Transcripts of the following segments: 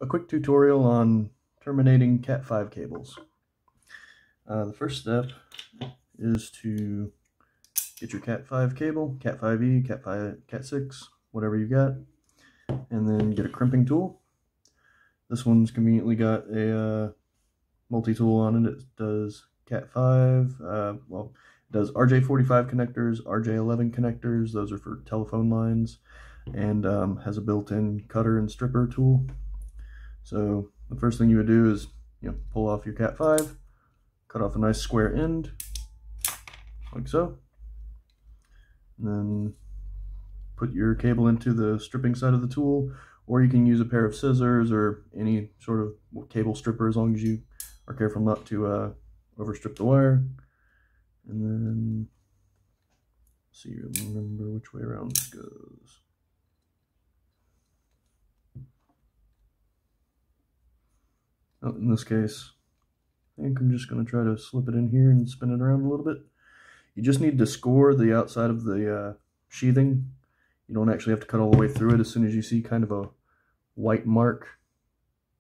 A quick tutorial on terminating Cat5 cables. The first step is to get your Cat5 cable, Cat5e, Cat5, Cat6, whatever you got, and then get a crimping tool. This one's conveniently got a multi-tool on it. It does Cat5, it does RJ45 connectors, RJ11 connectors, those are for telephone lines, and has a built-in cutter and stripper tool. So the first thing you would do is pull off your Cat5, cut off a nice square end, like so, and then put your cable into the stripping side of the tool, or you can use a pair of scissors or any sort of cable stripper as long as you are careful not to overstrip the wire. And then, see, remember which way around this goes. Oh, in this case, I think I'm just going to try to slip it in here and spin it around a little bit. You just need to score the outside of the sheathing. You don't actually have to cut all the way through it. As soon as you see kind of a white mark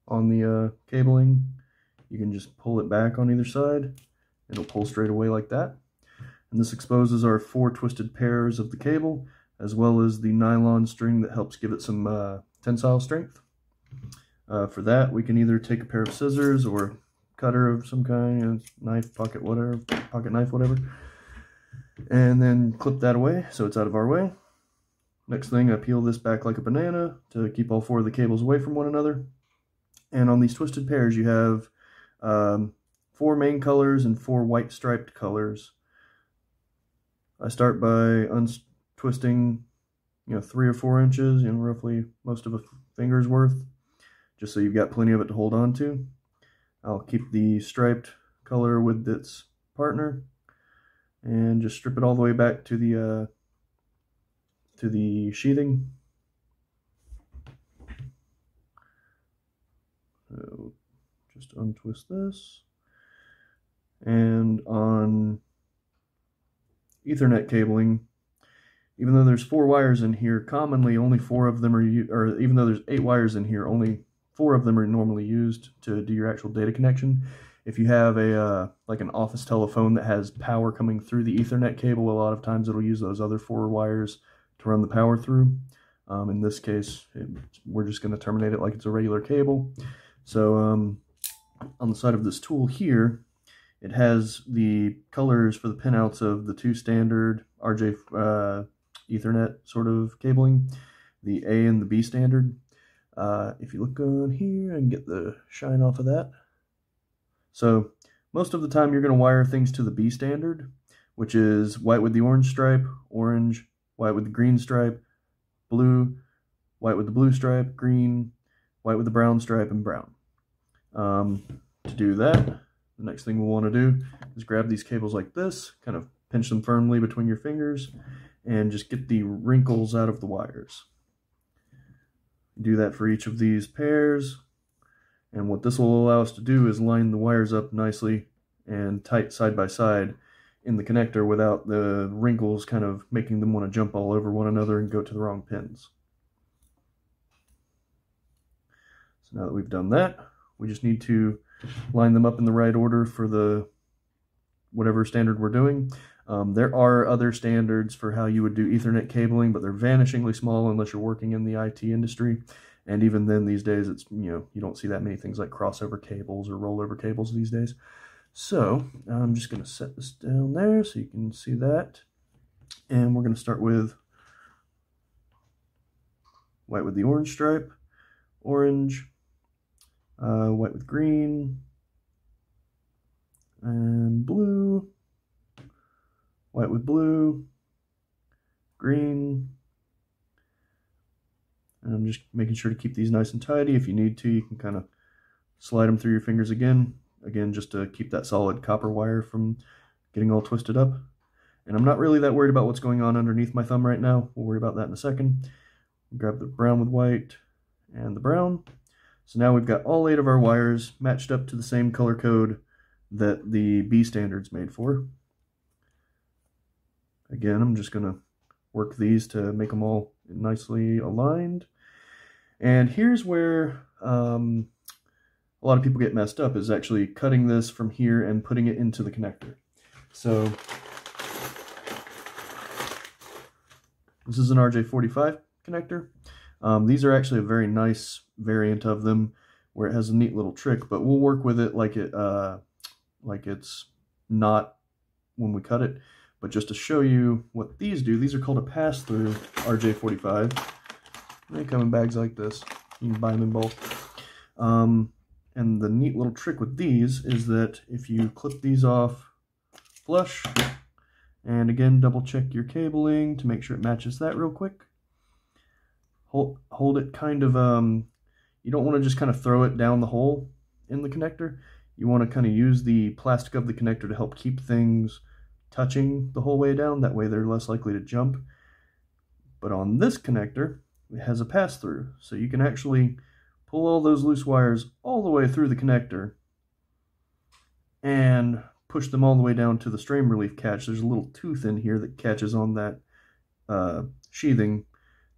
on the cabling, you can just pull it back on either side. It'll pull straight away like that. And this exposes our 4 twisted pairs of the cable, as well as the nylon string that helps give it some tensile strength. For that, we can either take a pair of scissors or cutter of some kind, knife, pocket knife, whatever, and then clip that away so it's out of our way. Next thing, I peel this back like a banana to keep all 4 of the cables away from one another. And on these twisted pairs, you have 4 main colors and 4 white striped colors. I start by untwisting 3 or 4 inches, roughly most of a finger's worth, just so you've got plenty of it to hold on to. I'll keep the striped color with its partner and just strip it all the way back to the sheathing. So just untwist this. And on Ethernet cabling, even though there's 4 wires in here, commonly only 4 of them are or even though there's 8 wires in here, only 4 of them are normally used to do your actual data connection. If you have a like an office telephone that has power coming through the Ethernet cable, a lot of times it'll use those other 4 wires to run the power through. In this case, we're just going to terminate it like it's a regular cable. So on the side of this tool here, it has the colors for the pinouts of the 2 standard RJ Ethernet sort of cabling, the A and the B standard. If you look on here and get the shine off of that. So most of the time you're going to wire things to the B standard, which is white with the orange stripe, orange, white with the green stripe, blue, white with the blue stripe, green, white with the brown stripe, and brown. To do that, the next thing we'll want to do is grab these cables like this, kind of pinch them firmly between your fingers, and just get the wrinkles out of the wires. Do that for each of these pairs, and what this will allow us to do is line the wires up nicely and tight side by side in the connector without the wrinkles kind of making them want to jump all over one another and go to the wrong pins. So now that we've done that, we just need to line them up in the right order for the whatever standard we're doing. There are other standards for how you would do Ethernet cabling, but they're vanishingly small unless you're working in the IT industry. And even then, these days, it's you don't see that many things like crossover cables or rollover cables these days. So I'm just going to set this down there so you can see that. And we're going to start with white with the orange stripe, orange, white with green, and blue, white with blue, green, and I'm just making sure to keep these nice and tidy. If you need to, you can kind of slide them through your fingers again, just to keep that solid copper wire from getting all twisted up. And I'm not really that worried about what's going on underneath my thumb right now. We'll worry about that in a second. Grab the brown with white and the brown. So now we've got all 8 of our wires matched up to the same color code that the B standard's made for. Again, I'm just going to work these to make them all nicely aligned. And here's where a lot of people get messed up, is actually cutting this from here and putting it into the connector. So this is an RJ45 connector. These are actually a very nice variant of them, where it has a neat little trick, but we'll work with it like it's not when we cut it. But just to show you what these do, these are called a pass-through RJ45. They come in bags like this. You can buy them in bulk. And the neat little trick with these is that if you clip these off flush, and again, double check your cabling to make sure it matches that real quick. Hold it kind of, you don't want to just kind of throw it down the hole in the connector. You want to kind of use the plastic of the connector to help keep things touching the whole way down. That way they're less likely to jump. But on this connector, it has a pass-through. So you can actually pull all those loose wires all the way through the connector and push them all the way down to the strain relief catch. There's a little tooth in here that catches on that sheathing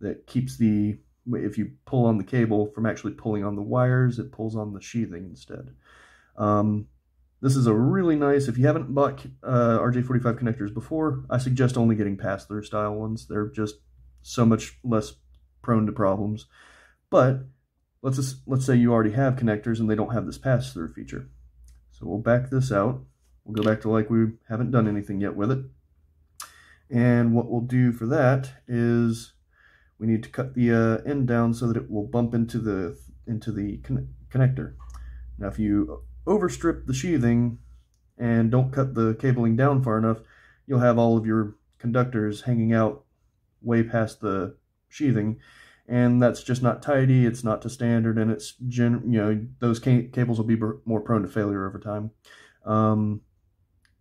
that keeps the, if you pull on the cable from actually pulling on the wires, it pulls on the sheathing instead. This is a really nice, if you haven't bought RJ45 connectors before, I suggest only getting pass-through style ones. They're just so much less prone to problems. But let's say you already have connectors and they don't have this pass-through feature. So we'll back this out. We'll go back to like we haven't done anything yet with it. And what we'll do for that is we need to cut the end down so that it will bump into the connector. Now if you overstrip the sheathing and don't cut the cabling down far enough, you'll have all of your conductors hanging out way past the sheathing, and that's just not tidy. It's not to standard, and it's those cables will be more prone to failure over time.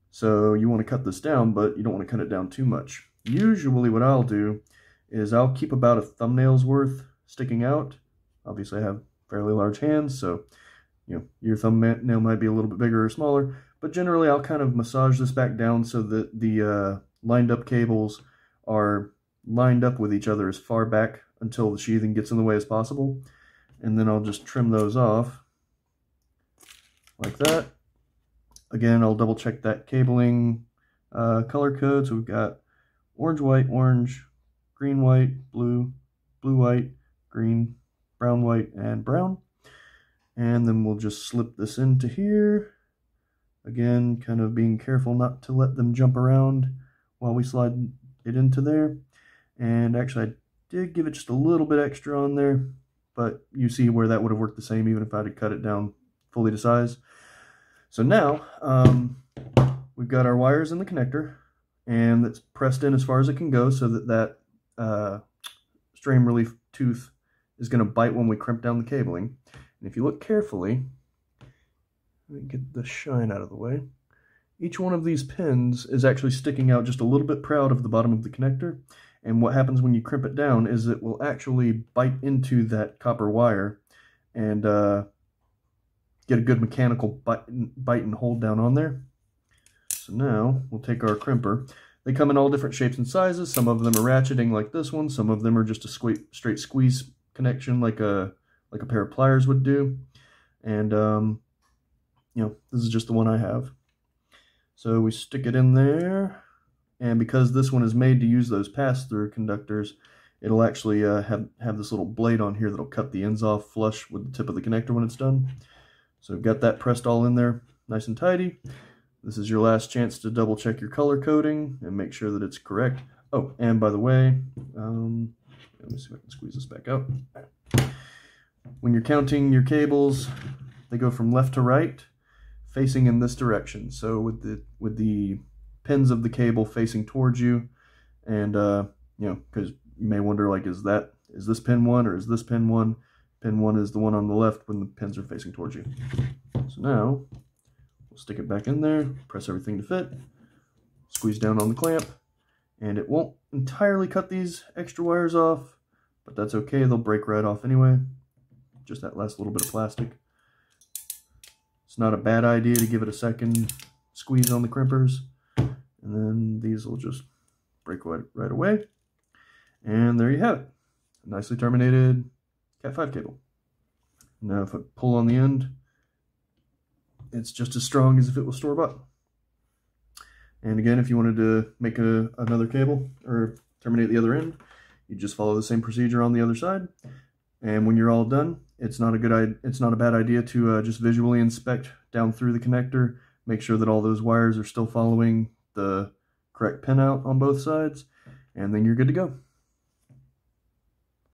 So you want to cut this down, but you don't want to cut it down too much. Usually what I'll do is I'll keep about a thumbnail's worth sticking out. Obviously I have fairly large hands, so your thumbnail might be a little bit bigger or smaller, but generally I'll kind of massage this back down so that the lined up cables are lined up with each other as far back until the sheathing gets in the way as possible. And then I'll just trim those off like that. Again, I'll double check that cabling color code. So we've got orange, white, orange, green, white, blue, blue, white, green, brown, white, and brown. And then we'll just slip this into here. Again, kind of being careful not to let them jump around while we slide it into there. And actually, I did give it just a little bit extra on there, but you see where that would have worked the same even if I had cut it down fully to size. So now, we've got our wires in the connector, and it's pressed in as far as it can go so that strain relief tooth is going to bite when we crimp down the cabling. And if you look carefully, let me get the shine out of the way. Each one of these pins is actually sticking out just a little bit proud of the bottom of the connector. And what happens when you crimp it down is it will actually bite into that copper wire and get a good mechanical bite and hold down on there. So now we'll take our crimper. They come in all different shapes and sizes. Some of them are ratcheting like this one. Some of them are just a straight squeeze connection like a pair of pliers would do. And this is just the one I have. So we stick it in there, and because this one is made to use those pass-through conductors, it'll actually have this little blade on here that'll cut the ends off flush with the tip of the connector when it's done. So we've got that pressed all in there nice and tidy. This is your last chance to double check your color coding and make sure that it's correct. Oh, and by the way, let me see if I can squeeze this back out. When you're counting your cables, they go from left to right, facing in this direction. So with the pins of the cable facing towards you, and because you may wonder, like, is this pin one or is this pin one? Pin one is the one on the left when the pins are facing towards you. So now we'll stick it back in there, press everything to fit, squeeze down on the clamp, and it won't entirely cut these extra wires off, but that's okay, they'll break right off anyway. Just that last little bit of plastic. It's not a bad idea to give it a second squeeze on the crimpers, and then these will just break right away. And there you have it. Nicely terminated Cat5 cable. Now if I pull on the end, it's just as strong as if it was store-bought. And again, if you wanted to make another cable or terminate the other end, you just follow the same procedure on the other side. And when you're all done, it's not a bad idea to just visually inspect down through the connector, make sure that all those wires are still following the correct pinout on both sides, and then you're good to go.